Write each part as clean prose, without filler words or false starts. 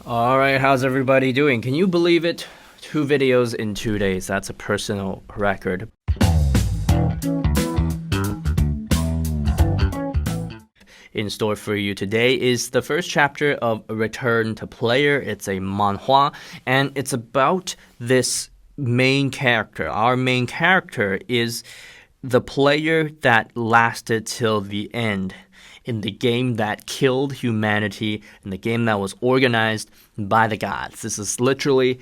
Alright, how's everybody doing? Can you believe it? 2 videos in 2 days. That's a personal record. In store for you today is the first chapter of Return to Player. It's a manhwa, and it's about this main character. Our main character is the player that lasted till the end in the game that killed humanity, in the game that was organized by the gods. This is literally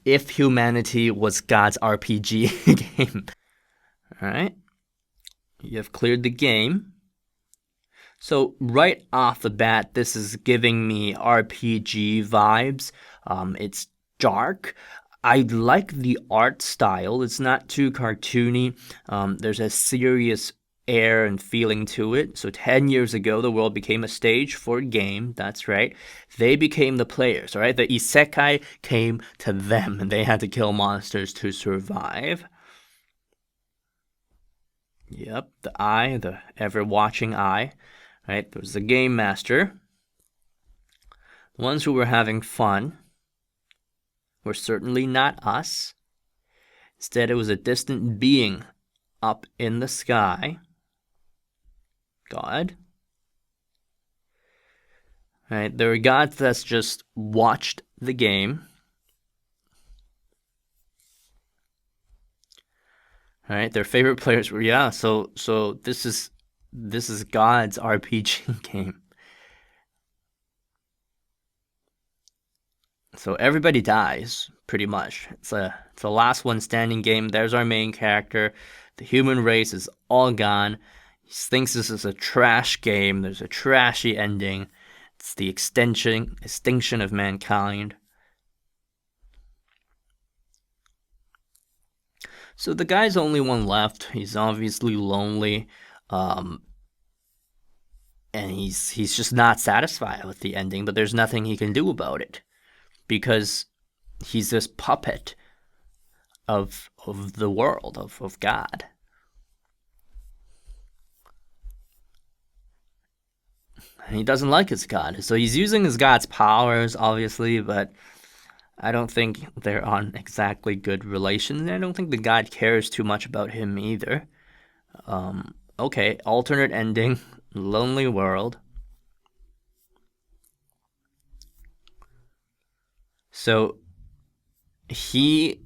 if humanity was God's RPG game. All right, you have cleared the game. So right off the bat, this is giving me RPG vibes. It's dark. I like the art style. It's not too cartoony. There's a serious air and feeling to it. So 10 years ago, the world became a stage for a game. That's right. They became the players, all right? The Isekai came to them, and they had to kill monsters to survive. Yep, the eye, the ever-watching eye. Right, there was the game master. The ones who were having fun were certainly not us. Instead, it was a distant being up in the sky. God. Right, there were gods that just watched the game. All right, their favorite players were So this is God's RPG game. So everybody dies, pretty much. It's a last one standing game. There's our main character. The human race is all gone. He thinks this is a trash game. There's a trashy ending. It's the extinction of mankind. So the guy's the only one left. He's obviously lonely. And he's just not satisfied with the ending, but there's nothing he can do about it because he's this puppet of the world, of God. And he doesn't like his God, so he's using his God's powers, obviously, but I don't think they're on exactly good relations, and I don't think the God cares too much about him either. Okay, alternate ending. Lonely world. So he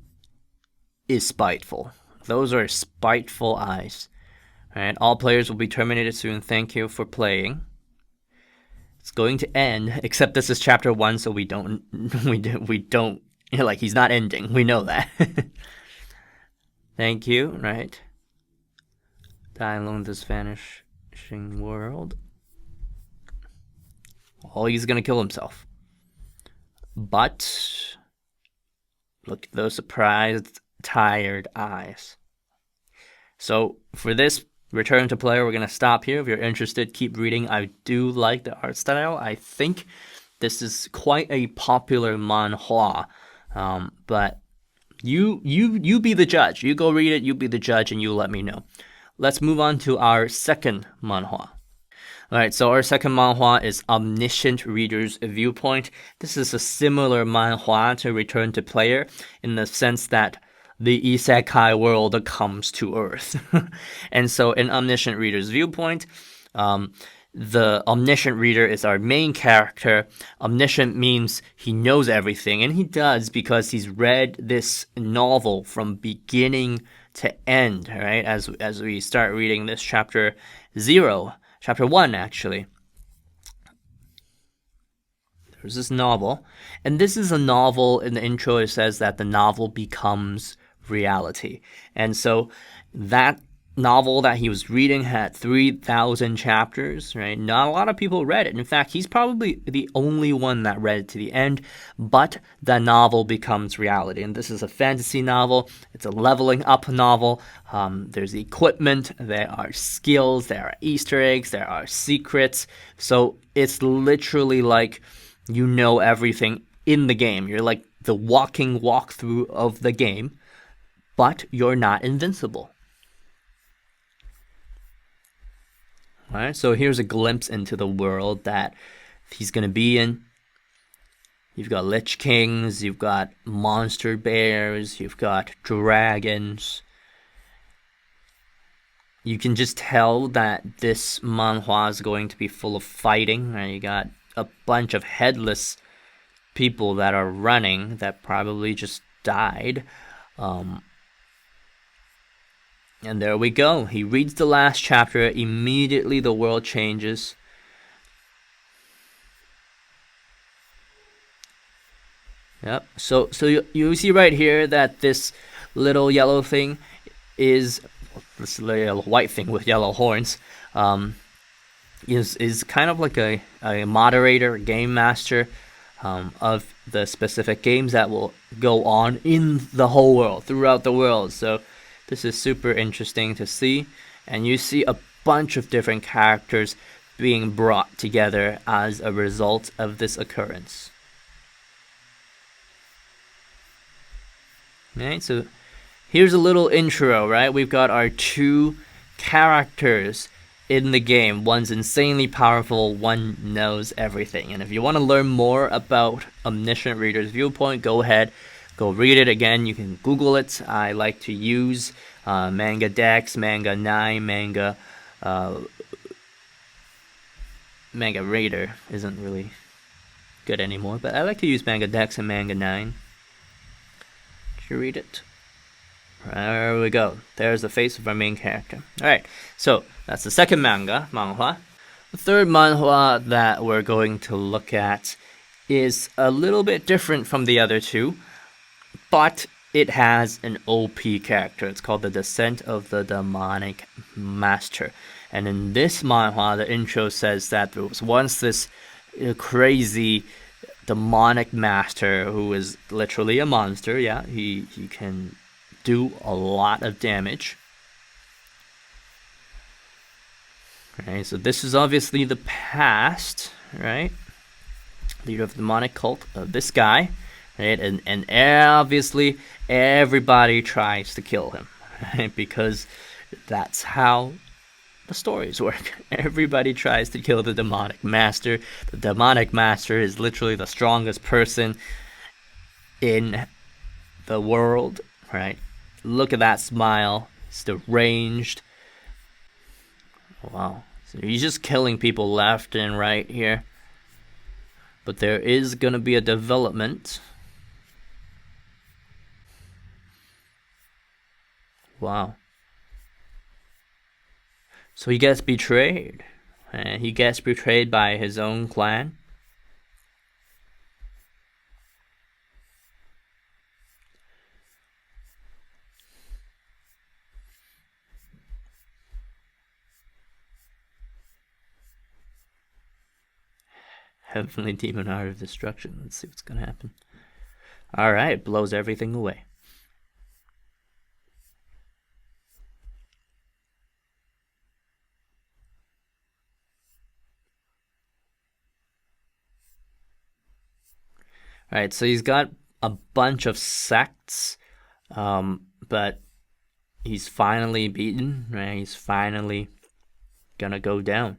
is spiteful. Those are spiteful eyes. All right, all players will be terminated soon. Thank you for playing. It's going to end, except this is chapter 1, so we don't like he's not ending. We know that. Thank you. Right. Die alone this vanishing world. Oh, he's gonna kill himself. But look at those surprised, tired eyes. So for this Return to Player, we're gonna stop here. If you're interested, keep reading. I do like the art style. I think this is quite a popular manhwa. But you be the judge. You go read it. You be the judge, and you let me know. Let's move on to our second manhwa. Alright, so our second manhwa is Omniscient Reader's Viewpoint. This is a similar manhwa to Return to Player in the sense that the Isekai world comes to Earth. And so in Omniscient Reader's Viewpoint, the omniscient reader is our main character. Omniscient means he knows everything, and he does because he's read this novel from beginning to end, right? As we start reading this chapter 1 actually. There's this novel, and this is a novel. In the intro it says that the novel becomes reality, and so that novel that he was reading had 3,000 chapters, right? Not a lot of people read it. In fact, he's probably the only one that read it to the end, but the novel becomes reality. And this is a fantasy novel. It's a leveling up novel. There's equipment, there are skills, there are Easter eggs, there are secrets. So it's literally like you know everything in the game. You're like the walking walkthrough of the game, but you're not invincible. Alright, so here's a glimpse into the world that he's going to be in. You've got lich kings, you've got monster bears, you've got dragons. You can just tell that this manhwa is going to be full of fighting. Right? You got a bunch of headless people that are running that probably just died. And there we go. He reads the last chapter. Immediately the world changes. Yep. So you see right here that this little yellow thing is this little white thing with yellow horns. Is kind of like a moderator, game master of the specific games that will go on in the whole world, throughout the world. So this is super interesting to see. And you see a bunch of different characters being brought together as a result of this occurrence. Right, so here's a little intro, right? We've got our two characters in the game. One's insanely powerful, one knows everything. And if you want to learn more about Omniscient Reader's Viewpoint, go ahead, go read it again. You can Google it. I like to use Manga Dex, Manga 9, Manga Raider isn't really good anymore, but I like to use Manga Dex and Manga 9. Did you read it? There we go. There's the face of our main character. Alright, so that's the second manhwa. The third manhwa that we're going to look at is a little bit different from the other two, but it has an OP character. It's called The Descent of the Demonic Master. And in this manhwa, the intro says that there was once this crazy demonic master who is literally a monster. Yeah, he can do a lot of damage. Right, so this is obviously the past, right? Leader of the demonic cult of this guy, right? And obviously everybody tries to kill him, right? Because that's how the stories work. Everybody tries to kill the demonic master. The demonic master is literally the strongest person in the world, right? Look at that smile. It's deranged. Wow. So he's just killing people left and right here. But there is going to be a development. Wow. So he gets betrayed. And he gets betrayed by his own clan. Heavenly Demon Art of Destruction. Let's see what's going to happen. Alright, blows everything away. Alright, so he's got a bunch of sects, but he's finally beaten, right? He's finally gonna go down.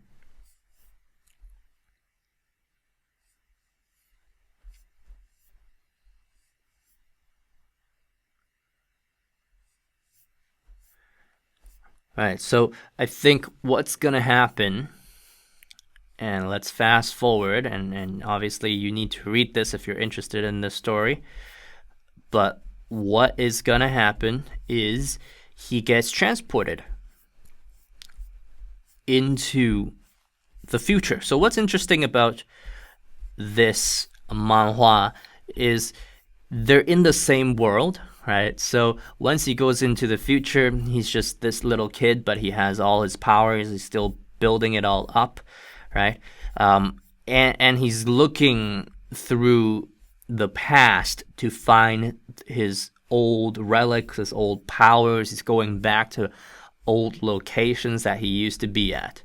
Alright, so I think what's gonna happen, and let's fast forward, and obviously you need to read this if you're interested in this story, but what is gonna happen is he gets transported into the future. So what's interesting about this manhwa is they're in the same world, right? So once he goes into the future, he's just this little kid, but he has all his powers. He's still building it all up, right? And he's looking through the past to find his old relics, his old powers. He's going back to old locations that he used to be at.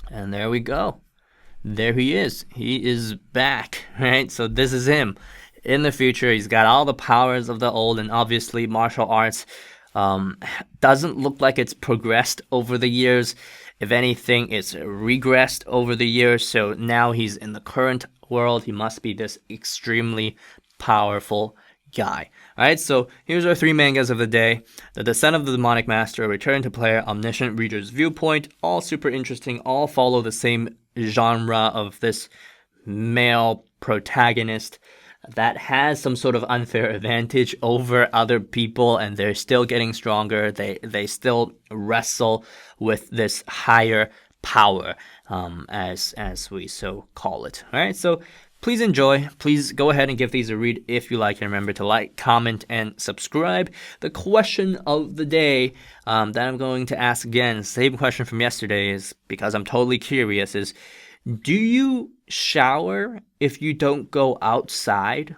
And there we go. There he is. He is back, right? So this is him in the future. He's got all the powers of the old, and obviously martial arts doesn't look like it's progressed over the years. If anything, it's regressed over the years. So now he's in the current world. He must be this extremely powerful guy. All right, so here's our 3 mangas of the day. The Descent of the Demonic Master, Return to Player, Omniscient Reader's Viewpoint. All super interesting. All follow the same genre of this male protagonist that has some sort of unfair advantage over other people, and they're still getting stronger. They still wrestle with this higher power, as we so call it. All right, so please enjoy. Please go ahead and give these a read if you like, and remember to like, comment, and subscribe. The question of the day that I'm going to ask again, same question from yesterday, is because I'm totally curious, is do you shower if you don't go outside?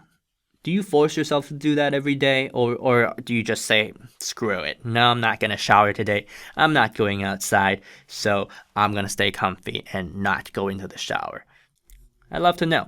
Do you force yourself to do that every day? Or do you just say, screw it, no, I'm not going to shower today, I'm not going outside, so I'm going to stay comfy and not go into the shower? I'd love to know.